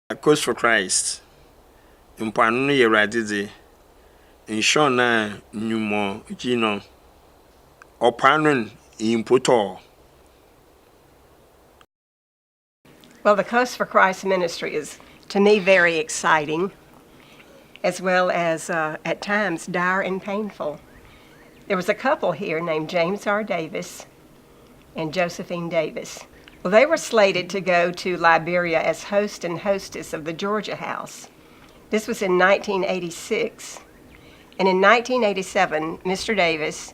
A Coast for Christ. Mpano no ye radide. Inshona nyumo gino. Opanon impoto. Well, the Coast for Christ ministry is, to me, very exciting, as well as at times dire and painful. There was a couple here named James R. Davis and Josephine Davis. Well, they were slated to go to Liberia as host and hostess of the Georgia House. This was in 1986. And in 1987, Mr. Davis,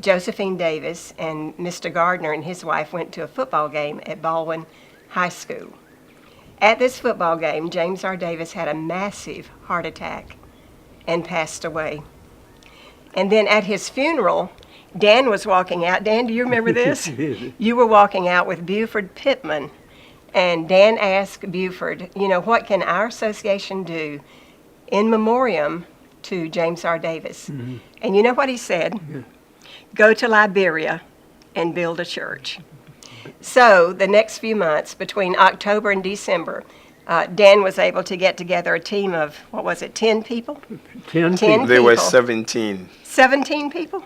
Josephine Davis, and Mr. Gardner and his wife went to a football game at Baldwin High School. At this football game, James R. Davis had a massive heart attack and passed away. And then at his funeral, Dan was walking out. Dan, do you remember this? You were walking out with Buford Pittman, and Dan asked Buford, what can our association do in memoriam to James R. Davis? Mm-hmm. And you know what he said? Yeah. Go to Liberia and build a church. So the next few months, between October and December, Dan was able to get together a team of, 10 people? 10 people. They were 17. 17 people?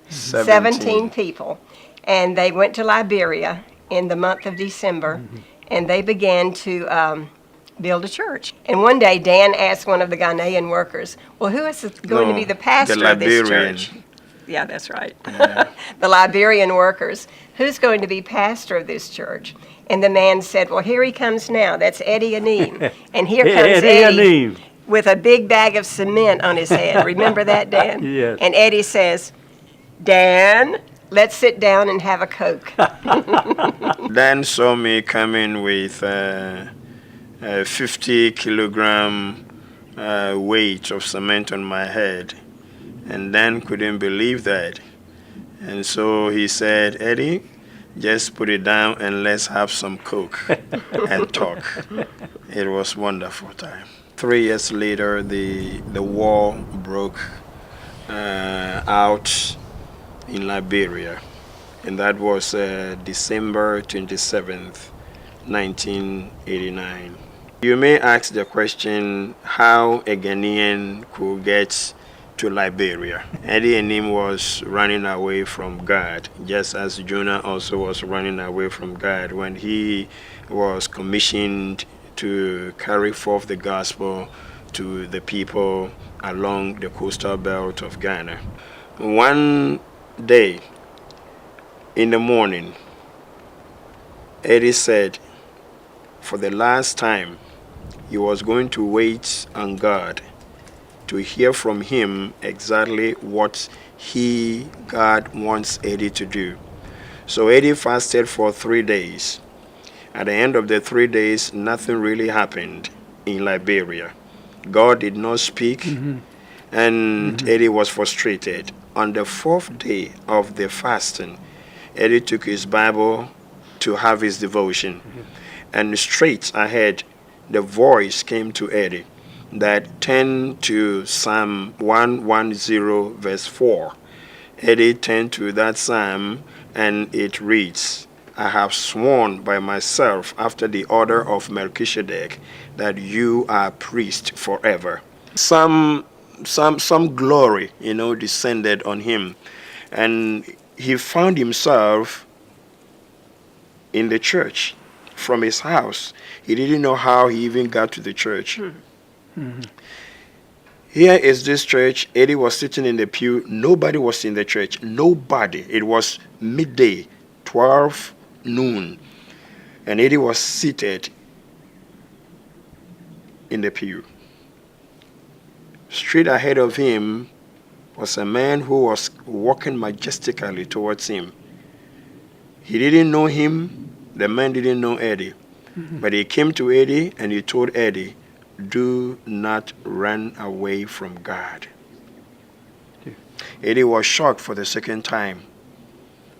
17 people. And they went to Liberia in the month of December, mm-hmm. and they began to build a church. And one day, Dan asked one of the Ghanaian workers, well, who is going to be the pastor of this church? Yeah, that's right. Yeah. The Liberian workers. Who's going to be pastor of this church? And the man said, well, here he comes now. That's Eddie Enim. And here comes Eddie with a big bag of cement on his head. Remember that, Dan? Yes. And Eddie says, Dan, let's sit down and have a Coke. Dan saw me coming with a 50-kilogram weight of cement on my head. And Dan couldn't believe that. And so he said, Eddie, just put it down and let's have some Coke and talk. It was a wonderful time. 3 years later, the war broke out in Liberia. And that was December 27th, 1989. You may ask the question how a Ghanaian could get to Liberia. Eddie Enim was running away from God, just as Jonah also was running away from God when he was commissioned to carry forth the gospel to the people along the coastal belt of Ghana. One day in the morning, Eddie said for the last time he was going to wait on God to hear from him exactly what God wants Eddie to do. So Eddie fasted for 3 days. At the end of the 3 days, nothing really happened in Liberia. God did not speak, mm-hmm. and mm-hmm. Eddie was frustrated. On the 4th day of the fasting, Eddie took his Bible to have his devotion. Mm-hmm. And straight ahead, the voice came to Eddie that turned to Psalm 110 verse 4. Eddie turned to that psalm and it reads, I have sworn by myself after the order of Melchizedek that you are priest forever. Some glory, descended on him, and he found himself in the church from his house. He didn't know how he even got to the church. Mm-hmm. Here is this church. Eddie was sitting in the pew. Nobody was in the church. Nobody. It was midday, 12 noon. And Eddie was seated in the pew. Straight ahead of him was a man who was walking majestically towards him. He didn't know him. The man didn't know Eddie. Mm-hmm. But he came to Eddie and he told Eddie, do not run away from God. Yeah. Eddie was shocked for the second time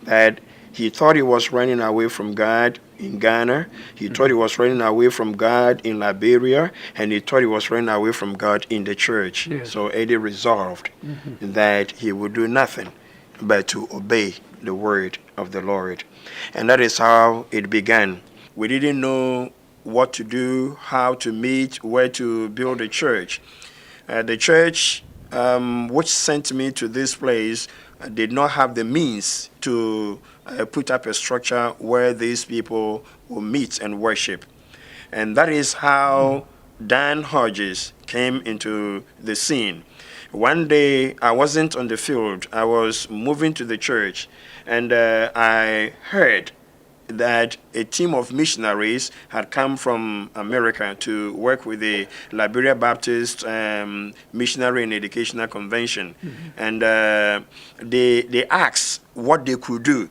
that he thought he was running away from God in Ghana, he mm-hmm. thought he was running away from God in Liberia, and he thought he was running away from God in the church. Yes. So Eddie resolved mm-hmm. that he would do nothing but to obey the word of the Lord. And that is how it began. We didn't know what to do, how to meet, where to build a church. The church which sent me to this place did not have the means to put up a structure where these people will meet and worship. And that is how Dan Hodges came into the scene. One day, I wasn't on the field. I was moving to the church, and I heard that a team of missionaries had come from America to work with the Liberia Baptist Missionary and Educational Convention. And they asked what they could do.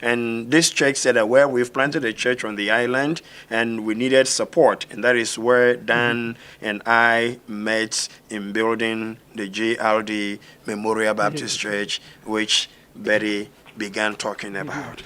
And this church said that, well, we've planted a church on the island and we needed support. And that is where Dan and I met in building the JLD Memorial Baptist Church, which Betty began talking about.